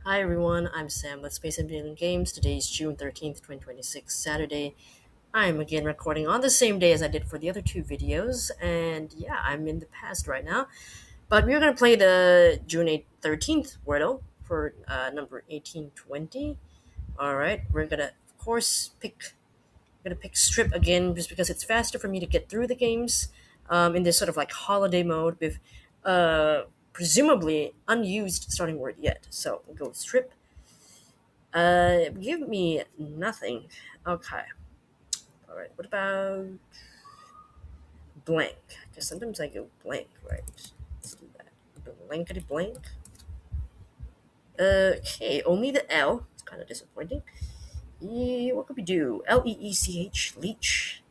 Hi everyone, I'm Sam. Let's play some video games. Today is June 13th, 2026, Saturday. I'm again recording on the same day as I did for the other two videos, and yeah, I'm in the past right now. But we're gonna play the June 13th Wordle for number 1820. Alright, we're gonna, of course, pick Strip again just because it's faster for me to get through the games in this sort of like holiday mode with uh, presumably unused starting word yet. So we'll go Strip. Give me nothing. Okay. All right. What about blank? Because sometimes I go blank, right? Let's do that. Blankety blank. Okay. Only the L. It's kind of disappointing. What could we do? Leech. Leech.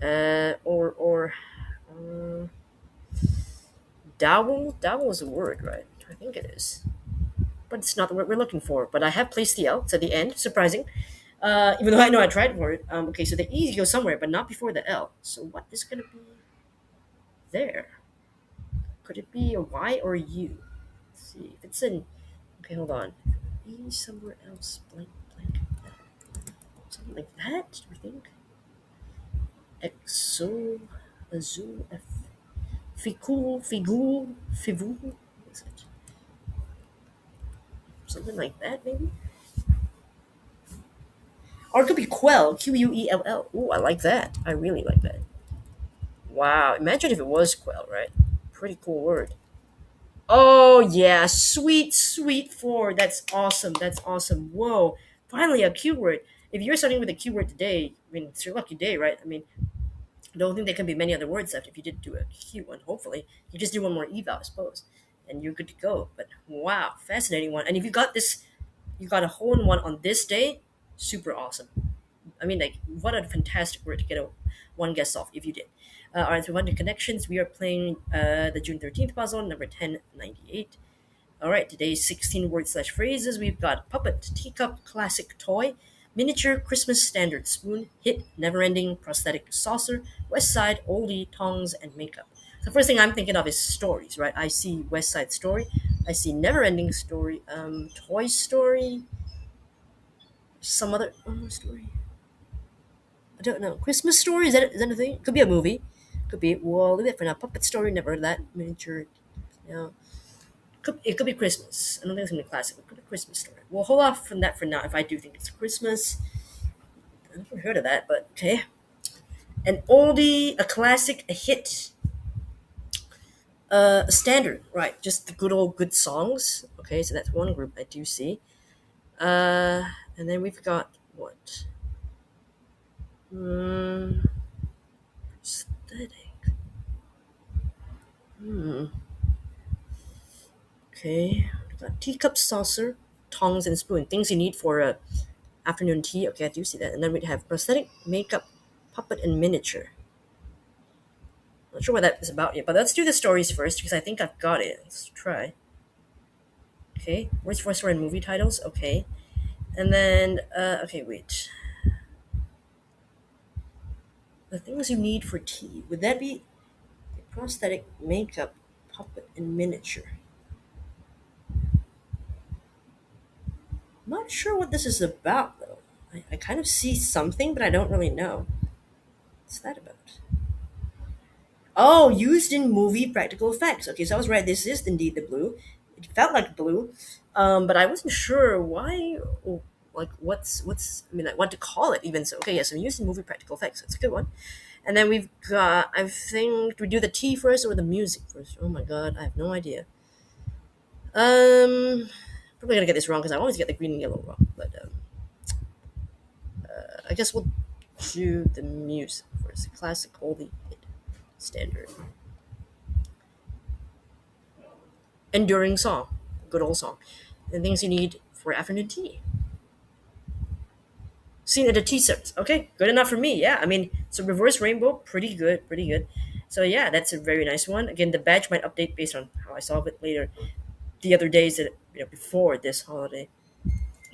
Or dowel. Dowel is a word, right? I think it is, but it's not the word we're looking for. But I have placed the L to the end. Surprising. Even though I know I tried for it. Okay, so the E goes somewhere, but not before the L. So what is going to be there? Could it be a Y or a U? Let's see. If it's an. Okay, hold on. E somewhere else. Blank, blank. Something like that, do we think? Exo. Azul. F. Ficul. Figul. Fivul. What is it? Something like that, maybe? Or it could be Quell. Quell. Ooh, I like that. I really like that. Wow. Imagine if it was Quell, right? Pretty cool word. Oh yeah, sweet, sweet four. That's awesome. That's awesome. Whoa, finally a keyword. If you're starting with a keyword today, I mean it's your lucky day, right? I mean, I don't think there can be many other words left if you did do a Q one. Hopefully, you just do one more eval, I suppose, and you're good to go. But wow, fascinating one. And if you got this, you got a hole in one on this day. Super awesome. I mean, like, what a fantastic word to get a one guess off if you did. All right, so one to connections. We are playing the June 13th puzzle, number 1098. All right, today's 16 words slash phrases. We've got puppet, teacup, classic toy, miniature, Christmas standard spoon, hit, never ending, prosthetic saucer, West Side, oldie, tongs, and makeup. So first thing I'm thinking of is stories, right? I see West Side Story, I see Never Ending Story, Toy Story, some other story. I don't know. Christmas Story, is that a thing? Could be a movie. Could be. Well, leave it for now. Puppet Story, never heard of that. Miniature, yeah. It could be Christmas. I don't think it's gonna be classic. It could be Christmas story. We'll hold off from that for now. If I do think it's Christmas, I've never heard of that, but okay. An oldie, a classic, a hit, a standard, right? Just the good old good songs. Okay, so that's one group I do see. Uh, and then we've got what? Hmm, aesthetic. Hmm. Okay, we've got teacup, saucer, tongs, and spoon. Things you need for a afternoon tea. Okay, I do see that. And then we'd have prosthetic, makeup, puppet, and miniature. Not sure what that is about yet, but let's do the stories first because I think I've got it. Let's try. Okay, where's first word in movie titles? Okay, and then okay, wait. The things you need for tea. Would that be prosthetic, makeup, puppet, and miniature? Not sure what this is about though. I kind of see something, but I don't really know. What's that about? Oh, used in movie practical effects. Okay, so I was right. This is indeed the blue. It felt like blue, but I wasn't sure why. Or, like, what's? I mean, like, what to call it even. So okay, yeah. So used in movie practical effects. That's a good one. And then we've got. I think do we do the tea first or the music first? Oh my god, I have no idea. Um, Probably gonna get this wrong because I always get the green and yellow wrong. But I guess we'll do the music first. Classic oldie hit standard. Enduring song, good old song, and things you need for afternoon tea. Scene at a tea service. Okay, good enough for me. Yeah, I mean, so reverse rainbow, pretty good, pretty good. So yeah, that's a very nice one. Again, the badge might update based on how I solve it later. The other days that before this holiday,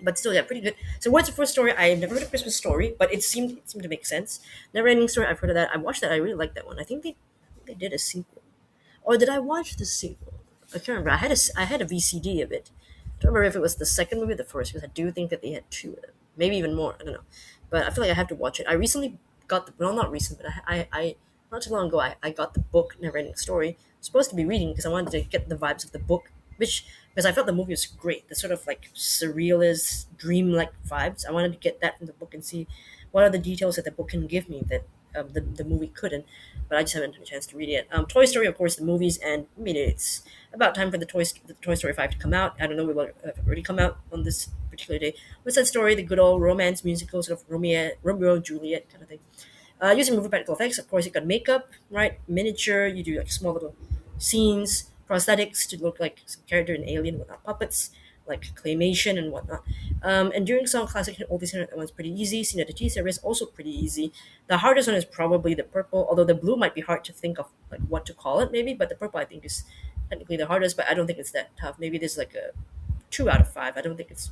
but still, yeah, pretty good. So what's the first story? I've never heard of Christmas Story, but it seemed to make sense. Never Ending Story. I've heard of that. I watched that. I really liked that one. I think they did a sequel, or did I watch the sequel? I can't remember. I had a VCD of it. don't remember if it was the second movie or the first, because I do think that they had two of them, maybe even more. I don't know, but I feel like I have to watch it. I recently got the well, not recent, but I not too long ago I got the book Never Ending Story. I was supposed to be reading because I wanted to get the vibes of the book, which because I felt the movie was great. The sort of like surrealist, dreamlike vibes. I wanted to get that from the book and see what are the details that the book can give me that the movie couldn't. But I just haven't had a chance to read it. Toy Story, of course, the movies, and I mean it's about time for the Toy Story 5 to come out. I don't know will it have already come out on this particular day. What's that story? The good old romance musical, sort of Romeo Juliet kind of thing. Using movie practical effects, of course, you got makeup, right? Miniature. You do like small little scenes, prosthetics to look like some character in Alien, whatnot, puppets like claymation and whatnot. And during some classic and oldies that one's pretty easy. Scene at the Tea series also pretty easy. The hardest one is probably the purple, although the blue might be hard to think of like what to call it maybe, but the purple I think is technically the hardest, but I don't think it's that tough. Maybe there's like a 2 out of 5. I don't think it's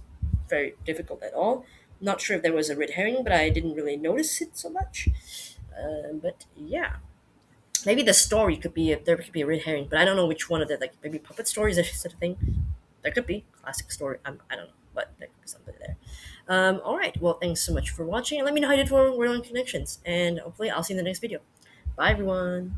very difficult at all. Not sure if there was a red herring, but I didn't really notice it so much. But yeah, maybe the story could be there could be a red herring, but I don't know which one of the like maybe puppet stories or such a thing. There could be classic story. I don't know, but there could be something there. All right. Well, thanks so much for watching, and let me know how you did for World Connections. And hopefully, I'll see you in the next video. Bye, everyone.